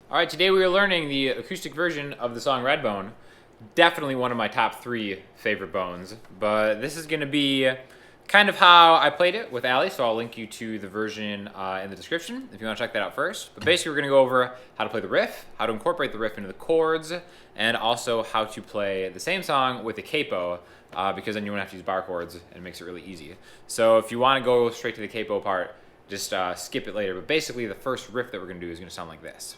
Alright, today we are learning the acoustic version of the song Redbone. Definitely one of my top 3 favorite bones, but this is going to be kind of how I played it with Allie, so I'll link you to the version in the description if you want to check that out first. But basically we're going to go over how to play the riff, how to incorporate the riff into the chords, and also how to play the same song with a capo, because then you won't have to use bar chords and it makes it really easy. So if you want to go straight to the capo part, just skip it later. But basically the first riff that we're going to do is going to sound like this.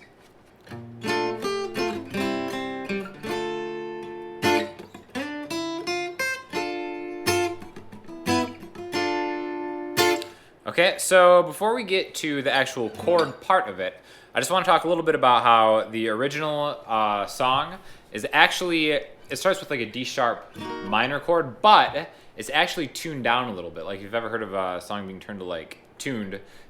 Okay, so before we get to the actual chord part of it, I just want to talk a little bit about how the original song is actually, it starts with like a D sharp minor chord, but it's actually tuned down a little bit. Like if you've ever heard of a song being tuned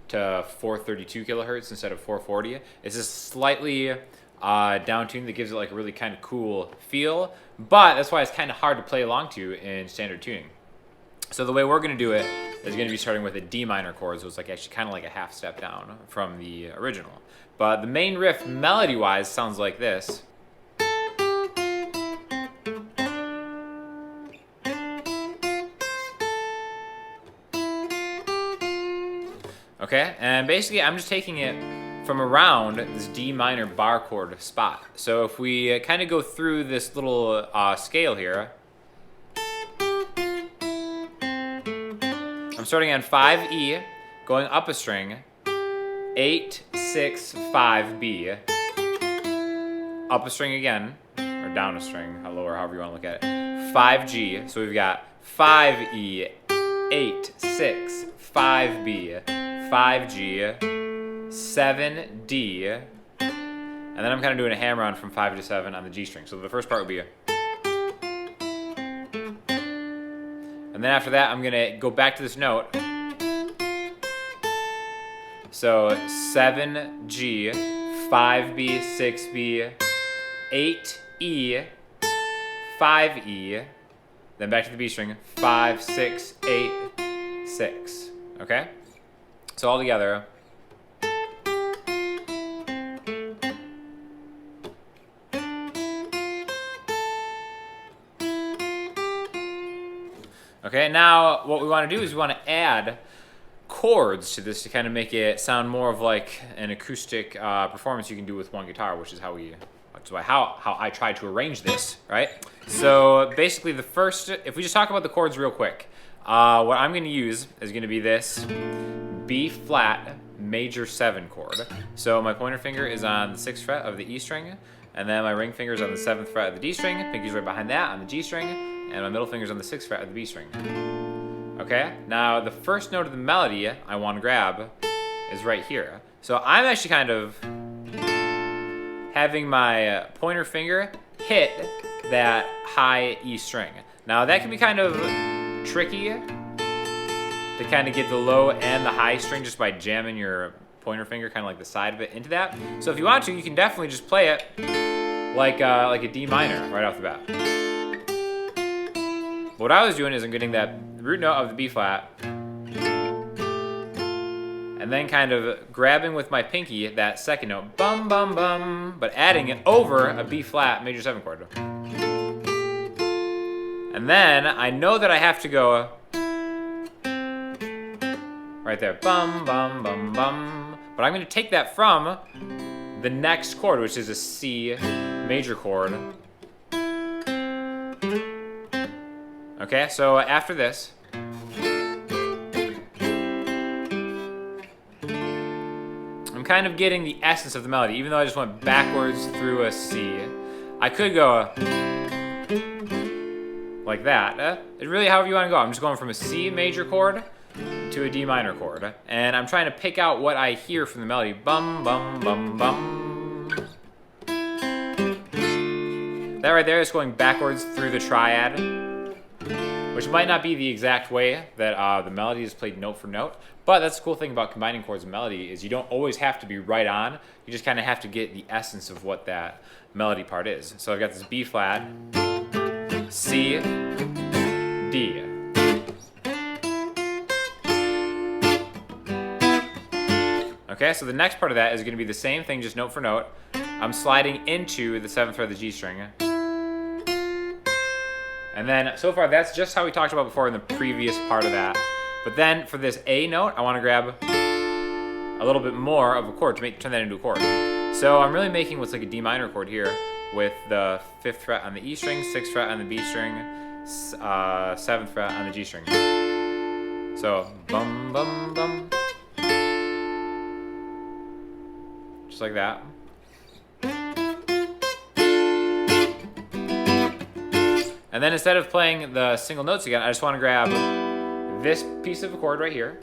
to 432 kilohertz instead of 440, it's just slightly down tuned that gives it like a really kind of cool feel, but that's why it's kind of hard to play along to in standard tuning. So the way we're going to do it is going to be starting with a D minor chord, so it's like actually kind of like a half step down from the original. But the main riff melody-wise sounds like this. Okay, and basically I'm just taking it from around this D minor bar chord spot. So if we kind of go through this little scale here, I'm starting on 5E, going up a string, 8, 6, 5B, up a string again, or down a string, lower, however you want to look at it, 5G, so we've got 5E, 8, 6, 5B, 5G, 7D, and then I'm kind of doing a hammer on from 5 to 7 on the G string. So the first part would be and then after that, I'm going to go back to this note. So 7G, 5B, 6B, 8E, 5E, then back to the B string, 5, 6, 8, 6. Okay? So all together. Okay, now what we want to do is we want to add chords to this to kind of make it sound more of like an acoustic performance you can do with one guitar, which is how I tried to arrange this, right? So basically the first, if we just talk about the chords real quick, what I'm going to use is going to be this B flat major 7 chord. So my pointer finger is on the 6th fret of the E string, and then my ring finger is on the 7th fret of the D string, pinky's right behind that on the G string, and my middle finger's on the 6th fret of the B string. Okay, now the first note of the melody I want to grab is right here. So I'm actually kind of having my pointer finger hit that high E string. Now that can be kind of tricky to kind of get the low and the high string just by jamming your pointer finger kind of like the side of it into that. So if you want to, you can definitely just play it like a D minor right off the bat. What I was doing is I'm getting that root note of the B flat, and then kind of grabbing with my pinky that second note, bum bum bum, but adding it over a B flat major 7 chord. And then I know that I have to go right there, bum bum bum bum, but I'm going to take that from the next chord, which is a C major chord. Okay, so after this, I'm kind of getting the essence of the melody, even though I just went backwards through a C. I could go like that. It's really however you want to go. I'm just going from a C major chord to a D minor chord, and I'm trying to pick out what I hear from the melody. Bum, bum, bum, bum. That right there is going backwards through the triad, which might not be the exact way that the melody is played note for note, but that's the cool thing about combining chords and melody is you don't always have to be right on. You just kind of have to get the essence of what that melody part is. So I've got this B flat, C, D. Okay, so the next part of that is going to be the same thing, just note for note. I'm sliding into the 7th fret of the G string. And then, so far, that's just how we talked about before in the previous part of that. But then, for this A note, I want to grab a little bit more of a chord to turn that into a chord. So I'm really making what's like a D minor chord here with the 5th fret on the E string, 6th fret on the B string, 7th fret on the G string. So, bum, bum, bum. Just like that. And then instead of playing the single notes again, I just want to grab this piece of a chord right here,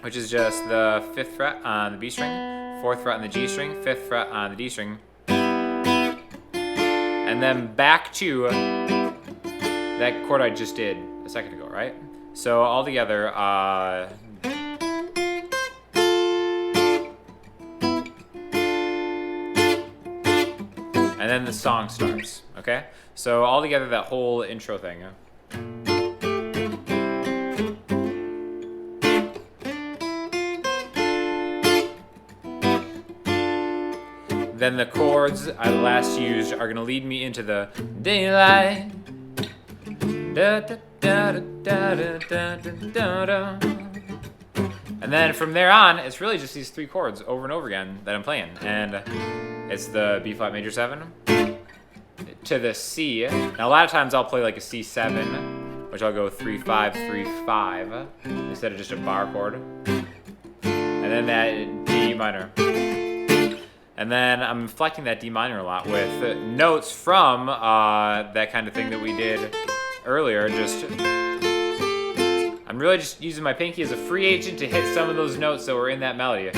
which is just the 5th fret on the B string, 4th fret on the G string, 5th fret on the D string, and then back to that chord I just did a second ago, right? So all together, and then the song starts, okay? So all together, that whole intro thing. Then the chords I last used are gonna lead me into the daylight. Da, da, da, da, da, da, da, da, da. And then from there on, it's really just these 3 chords over and over again that I'm playing. And it's the B flat major 7 to the C. Now a lot of times I'll play like a C7, which I'll go 3-5, 3-5 instead of just a bar chord. And then that D minor. And then I'm inflecting that D minor a lot with notes from that kind of thing that we did earlier. I'm really just using my pinky as a free agent to hit some of those notes that were in that melody.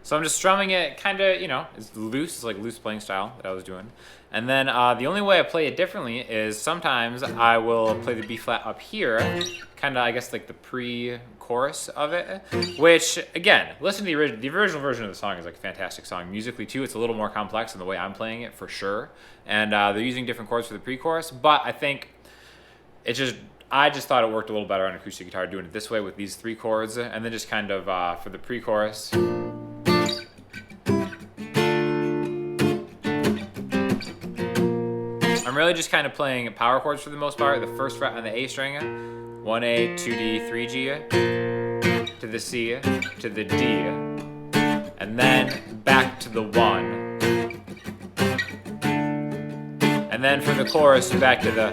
So I'm just strumming it kind of, you know, it's loose, it's like loose playing style that I was doing. And then the only way I play it differently is sometimes I will play the B flat up here, kind of, I guess, like the pre-chorus of it, which, again, listen to the original version of the song is like a fantastic song. Musically, too, it's a little more complex than the way I'm playing it, for sure. And they're using different chords for the pre-chorus, but I think I just thought it worked a little better on acoustic guitar doing it this way with these 3 chords, and then just kind of for the pre-chorus. I'm really just kind of playing power chords for the most part. The 1st fret on the A string, 1A, 2D, 3G, to the C, to the D, and then back to the 1. And then for the chorus, back to the...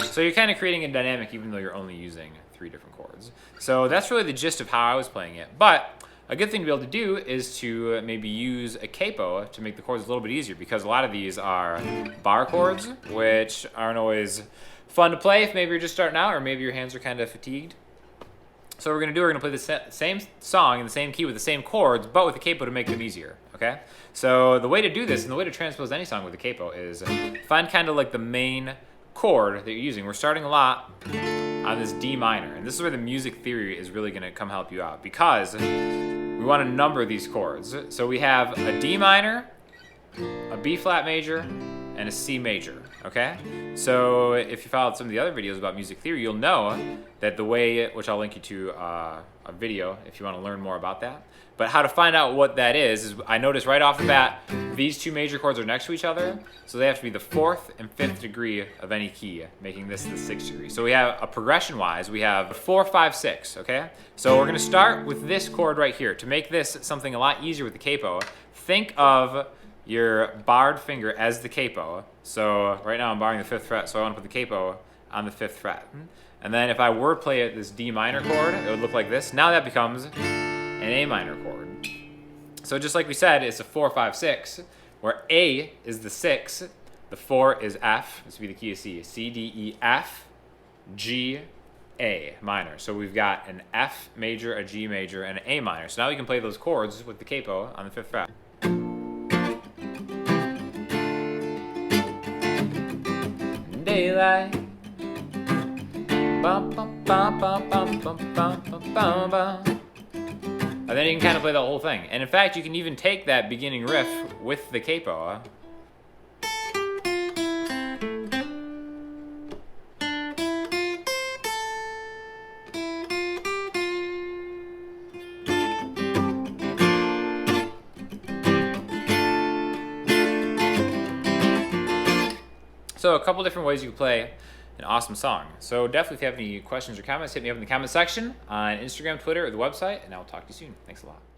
So you're kind of creating a dynamic even though you're only using 3 different chords. So that's really the gist of how I was playing it. But a good thing to be able to do is to maybe use a capo to make the chords a little bit easier, because a lot of these are bar chords, which aren't always fun to play if maybe you're just starting out or maybe your hands are kind of fatigued. So what we're going to do, we're going to play the same song in the same key with the same chords, but with a capo to make them easier, okay? So the way to do this, and the way to transpose any song with a capo, is find kind of like the main chord that you're using. We're starting a lot on this D minor, and this is where the music theory is really going to come help you out, because we want to number these chords. So we have a D minor, a B flat major, and a C major, okay? So if you followed some of the other videos about music theory, you'll know that the way, which I'll link you to a video if you want to learn more about that, but how to find out what that is I noticed right off the bat, these 2 major chords are next to each other, so they have to be the 4th and 5th degree of any key, making this the 6th degree. So we have, a progression-wise, we have 4, 5, 6, okay? So we're going to start with this chord right here. To make this something a lot easier with the capo, think of your barred finger as the capo. So right now I'm barring the 5th fret, so I want to put the capo on the 5th fret. And then if I were to play this D minor chord, it would look like this. Now that becomes an A minor chord. So just like we said, it's a 4, 5, 6, where A is the 6, the 4 is F, this would be the key of C, C, D, E, F, G, A minor. So we've got an F major, a G major, and an A minor. So now we can play those chords with the capo on the 5th fret. Daylight. Bum, bum, bum, bum, bum, bum, bum, bum, bum. And then you can kind of play the whole thing. And in fact, you can even take that beginning riff with the capo. So a couple different ways you can play an awesome song. So definitely if you have any questions or comments, hit me up in the comment section on Instagram, Twitter, or the website, and I'll talk to you soon. Thanks a lot.